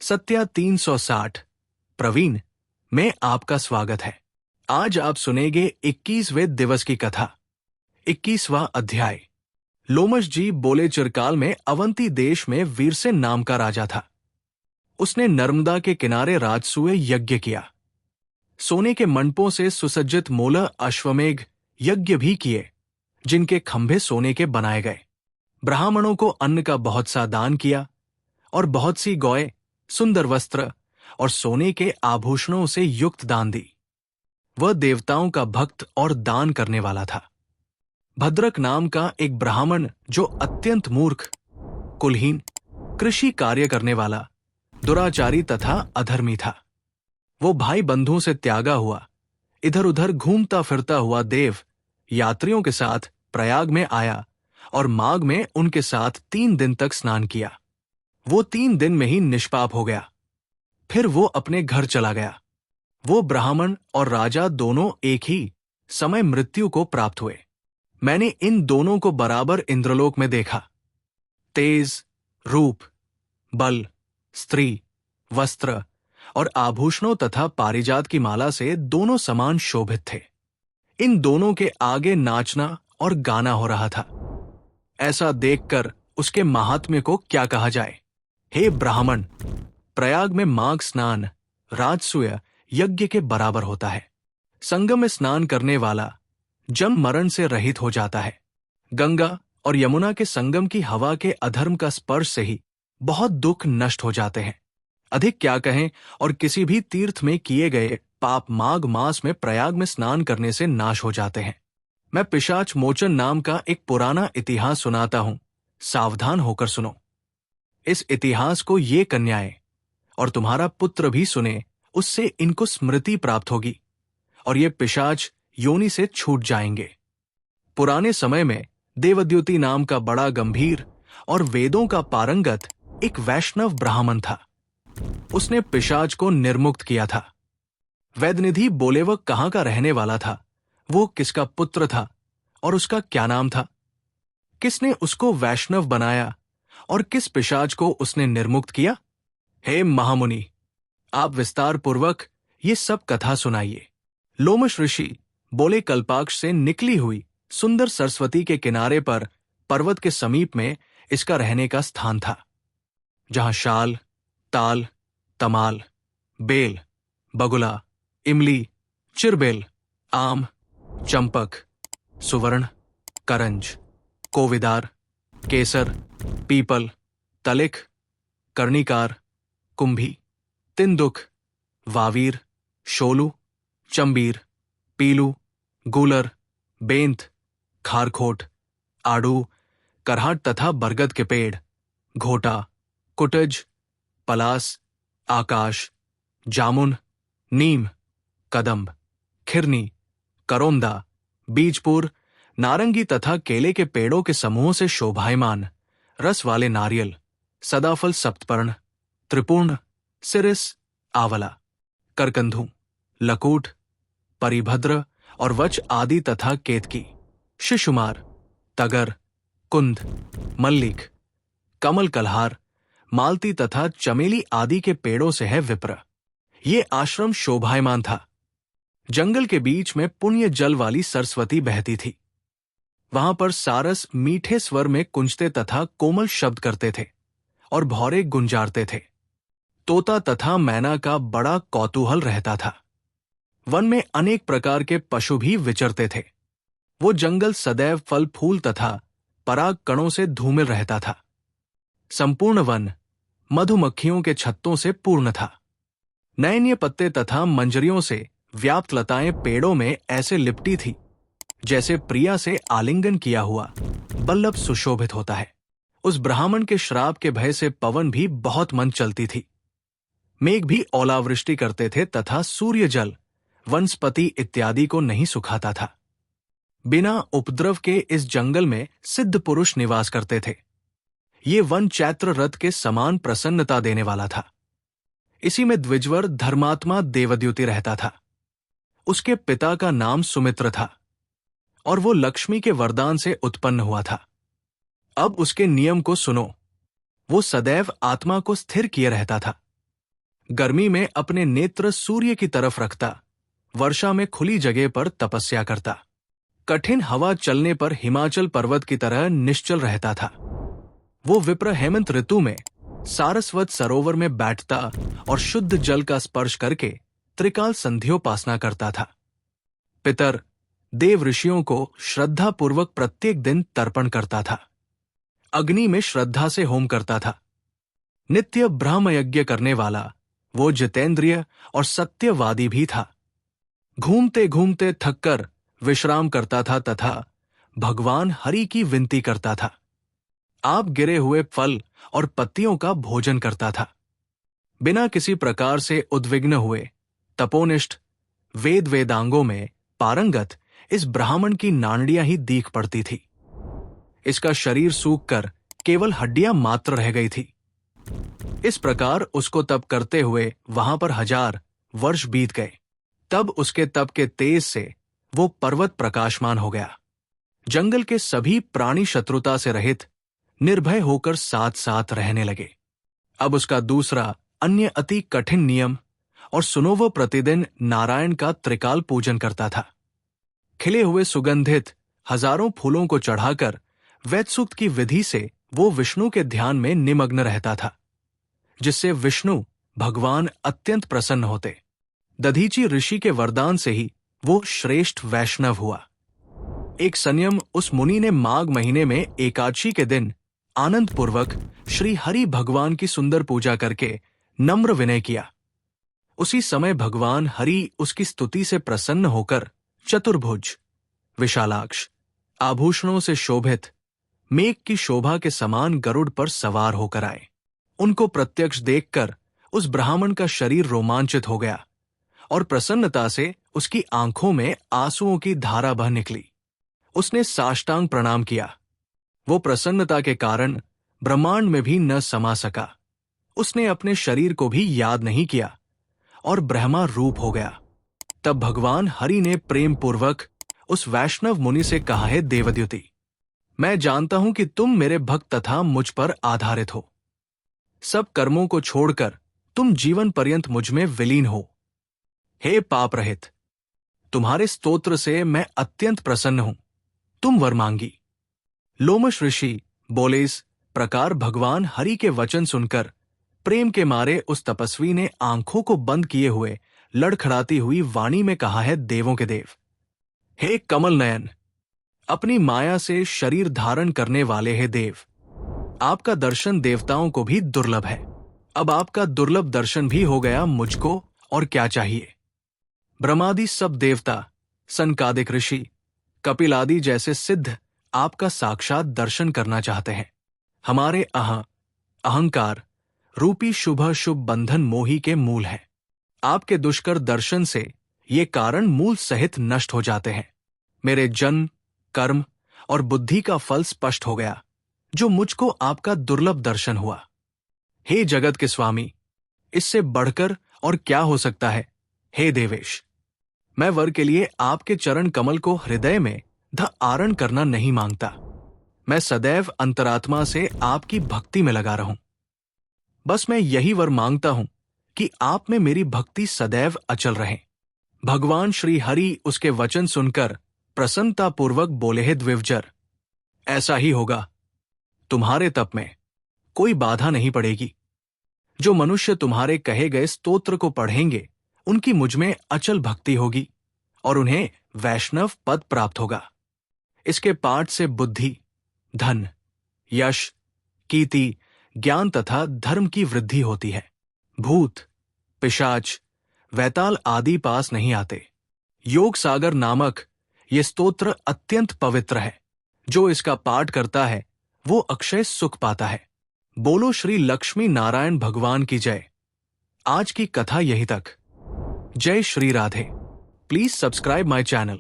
सत्या 360 प्रवीण में आपका स्वागत है। आज आप सुनेंगे 21वें दिवस की कथा। 21वां अध्याय। लोमश जी बोले चिरकाल में अवंती देश में वीरसेन नाम का राजा था। उसने नर्मदा के किनारे राजसूय यज्ञ किया। सोने के मंडपों से सुसज्जित मोलह अश्वमेघ यज्ञ भी किए, जिनके खंभे सोने के बनाए गए। ब्राह्मणों को अन्न का बहुत सा दान किया और बहुत सी गौएं, सुंदर वस्त्र और सोने के आभूषणों से युक्त दान दी। वह देवताओं का भक्त और दान करने वाला था। भद्रक नाम का एक ब्राह्मण, जो अत्यंत मूर्ख, कुलहीन, कृषि कार्य करने वाला, दुराचारी तथा अधर्मी था। वो भाई बंधुओं से त्यागा हुआ, इधर उधर घूमता फिरता हुआ देव यात्रियों के साथ प्रयाग में आया और माघ में उनके साथ 3 दिन तक स्नान किया। वो 3 दिन में ही निष्पाप हो गया। फिर वो अपने घर चला गया। वो ब्राह्मण और राजा दोनों एक ही समय मृत्यु को प्राप्त हुए। मैंने इन दोनों को बराबर इंद्रलोक में देखा। तेज, रूप, बल, स्त्री, वस्त्र और आभूषणों तथा पारिजात की माला से दोनों समान शोभित थे। इन दोनों के आगे नाचना और गाना हो रहा था। ऐसा देखकर उसके महात्म्य को क्या कहा जाए। हे ब्राह्मण, प्रयाग में माघ स्नान राजसूय यज्ञ के बराबर होता है। संगम में स्नान करने वाला जम मरण से रहित हो जाता है। गंगा और यमुना के संगम की हवा के अधर्म का स्पर्श से ही बहुत दुख नष्ट हो जाते हैं। अधिक क्या कहें, और किसी भी तीर्थ में किए गए पाप माघ मास में प्रयाग में स्नान करने से नाश हो जाते हैं। मैं पिशाच मोचन नाम का एक पुराना इतिहास सुनाता हूं, सावधान होकर सुनो। इस इतिहास को ये कन्याएं और तुम्हारा पुत्र भी सुने, उससे इनको स्मृति प्राप्त होगी और ये पिशाच योनि से छूट जाएंगे। पुराने समय में देवद्युति नाम का बड़ा गंभीर और वेदों का पारंगत एक वैष्णव ब्राह्मण था। उसने पिशाच को निर्मुक्त किया था। वैदनिधि बोले वह कहाँ का रहने वाला था, वो किसका पुत्र था और उसका क्या नाम था, किसने उसको वैष्णव बनाया और किस पिशाच को उसने निर्मुक्त किया। हे महामुनि, आप विस्तार पूर्वक ये सब कथा सुनाइए। लोमश ऋषि बोले कल्पाक्ष से निकली हुई सुंदर सरस्वती के किनारे पर पर्वत के समीप में इसका रहने का स्थान था, जहां शाल, ताल, तमाल, बेल, बगुला, इमली, चिरबेल, आम, चंपक, सुवर्ण, करंज, कोविदार, केसर, पीपल, तलिख, कर्णिकार, कुंभी, तिंदुक, वावीर, शोलू, चंबीर, पीलू, गूलर, बेंत, खारखोट, आड़ू, करहाट तथा बरगद के पेड़, घोटा, कुटज, पलास, आकाश, जामुन, नीम, कदम्ब, खिरनी, करोंदा, बीजपुर, नारंगी तथा केले के पेड़ों के समूहों से शोभायमान रस वाले नारियल, सदाफल सप्तपर्ण, त्रिपूर्ण, सिरिस, आंवला, करकंधू, लकूट, परिभद्र और वच आदि तथा केतकी, शिशुमार, तगर, कुंद, मल्लिक, कमल कल्हार, मालती तथा चमेली आदि के पेड़ों से है विप्र। ये आश्रम शोभायमान था। जंगल के बीच में पुण्य जल वाली सरस्वती बहती थी। वहां पर सारस मीठे स्वर में कुंजते तथा कोमल शब्द करते थे और भौरे गुंजारते थे। तोता तथा मैना का बड़ा कौतूहल रहता था। वन में अनेक प्रकार के पशु भी विचरते थे। वो जंगल सदैव फल फूल तथा पराग कणों से धूमिल रहता था। संपूर्ण वन मधुमक्खियों के छत्तों से पूर्ण था। नयनीय पत्ते तथा मंजरियों से व्याप्त लताएं पेड़ों में ऐसे लिपटी थी, जैसे प्रिया से आलिंगन किया हुआ बल्लभ सुशोभित होता है। उस ब्राह्मण के श्राप के भय से पवन भी बहुत मंद चलती थी। मेघ भी ओलावृष्टि करते थे तथा सूर्य जल वनस्पति इत्यादि को नहीं सुखाता था। बिना उपद्रव के इस जंगल में सिद्ध पुरुष निवास करते थे। ये वन चैत्र रथ के समान प्रसन्नता देने वाला था। इसी में द्विजवर धर्मात्मा देवद्युति रहता था। उसके पिता का नाम सुमित्र था और वो लक्ष्मी के वरदान से उत्पन्न हुआ था। अब उसके नियम को सुनो। वो सदैव आत्मा को स्थिर किए रहता था। गर्मी में अपने नेत्र सूर्य की तरफ रखता, वर्षा में खुली जगह पर तपस्या करता, कठिन हवा चलने पर हिमाचल पर्वत की तरह निश्चल रहता था। वो विप्र हेमंत ऋतु में सारस्वत सरोवर में बैठता और शुद्ध जल का स्पर्श करके त्रिकाल संध्योपासना करता था। पितर देव ऋषियों को श्रद्धापूर्वक प्रत्येक दिन तर्पण करता था। अग्नि में श्रद्धा से होम करता था। नित्य ब्रह्म यज्ञ करने वाला वो जितेंद्रिय और सत्यवादी भी था। घूमते घूमते थककर विश्राम करता था तथा भगवान हरि की विनती करता था। आप गिरे हुए फल और पत्तियों का भोजन करता था। बिना किसी प्रकार से उद्विग्न हुए तपोनिष्ठ वेद वेदांगों में पारंगत इस ब्राह्मण की नाड़ियां ही दीख पड़ती थी। इसका शरीर सूखकर केवल हड्डियां मात्र रह गई थी। इस प्रकार उसको तप करते हुए वहां पर 1000 वर्ष बीत गए। तब उसके तप के तेज से वो पर्वत प्रकाशमान हो गया। जंगल के सभी प्राणी शत्रुता से रहित निर्भय होकर साथ साथ रहने लगे। अब उसका दूसरा अन्य अति कठिन नियम और सुनो वो प्रतिदिन नारायण का त्रिकाल पूजन करता था। खिले हुए सुगंधित हजारों फूलों को चढ़ाकर वैदसूक्त की विधि से वो विष्णु के ध्यान में निमग्न रहता था, जिससे विष्णु भगवान अत्यंत प्रसन्न होते। दधीची ऋषि के वरदान से ही वो श्रेष्ठ वैष्णव हुआ। एक संयम उस मुनि ने माघ महीने में एकादशी के दिन आनंद पूर्वक श्री हरि भगवान की सुंदर पूजा करके नम्र विनय किया। उसी समय भगवान हरि उसकी स्तुति से प्रसन्न होकर चतुर्भुज, विशालाक्ष, आभूषणों से शोभित मेघ की शोभा के समान गरुड़ पर सवार होकर आए। उनको प्रत्यक्ष देखकर उस ब्राह्मण का शरीर रोमांचित हो गया और प्रसन्नता से उसकी आंखों में आंसुओं की धारा बह निकली। उसने साष्टांग प्रणाम किया। वो प्रसन्नता के कारण ब्रह्मांड में भी न समा सका। उसने अपने शरीर को भी याद नहीं किया और ब्रह्मा रूप हो गया। तब भगवान हरि ने प्रेम पूर्वक उस वैष्णव मुनि से कहा है, देवद्युति, मैं जानता हूं कि तुम मेरे भक्त तथा मुझ पर आधारित हो। सब कर्मों को छोड़कर तुम जीवन पर्यंत मुझ में विलीन हो। हे पाप रहित, तुम्हारे स्तोत्र से मैं अत्यंत प्रसन्न हूं। तुम वर मांगी। लोमश ऋषि बोले। इस प्रकार भगवान हरि के वचन सुनकर प्रेम के मारे उस तपस्वी ने आंखों को बंद किए हुए लड़खड़ाती हुई वाणी में कहा है, देवों के देव, हे कमल नयन, अपनी माया से शरीर धारण करने वाले हे देव, आपका दर्शन देवताओं को भी दुर्लभ है। अब आपका दुर्लभ दर्शन भी हो गया मुझको, और क्या चाहिए। ब्रह्मादि सब देवता, सनकादिक ऋषि, कपिल आदि जैसे सिद्ध आपका साक्षात दर्शन करना चाहते हैं। हमारे अहंकार रूपी शुभ शुभ बंधन मोही के मूल है। आपके दुष्कर दर्शन से ये कारण मूल सहित नष्ट हो जाते हैं। मेरे जन्म, कर्म और बुद्धि का फल स्पष्ट हो गया, जो मुझको आपका दुर्लभ दर्शन हुआ। हे जगत के स्वामी, इससे बढ़कर और क्या हो सकता है। हे देवेश, मैं वर के लिए आपके चरण कमल को हृदय में धारण करना नहीं मांगता। मैं सदैव अंतरात्मा से आपकी भक्ति में लगा रहूं। बस मैं यही वर मांगता हूं कि आप में मेरी भक्ति सदैव अचल रहे। भगवान श्री हरि उसके वचन सुनकर प्रसन्नतापूर्वक बोले हैं, द्विवजर, ऐसा ही होगा। तुम्हारे तप में कोई बाधा नहीं पड़ेगी। जो मनुष्य तुम्हारे कहे गए स्तोत्र को पढ़ेंगे, उनकी मुझमें अचल भक्ति होगी और उन्हें वैष्णव पद प्राप्त होगा। इसके पाठ से बुद्धि, धन, यश, कीर्ति, ज्ञान तथा धर्म की वृद्धि होती है। भूत, पिशाच, वैताल आदि पास नहीं आते। योग सागर नामक ये स्तोत्र अत्यंत पवित्र है। जो इसका पाठ करता है वो अक्षय सुख पाता है। बोलो श्री लक्ष्मी नारायण भगवान की जय। आज की कथा यही तक। जय Shri Radhe. Please subscribe my channel.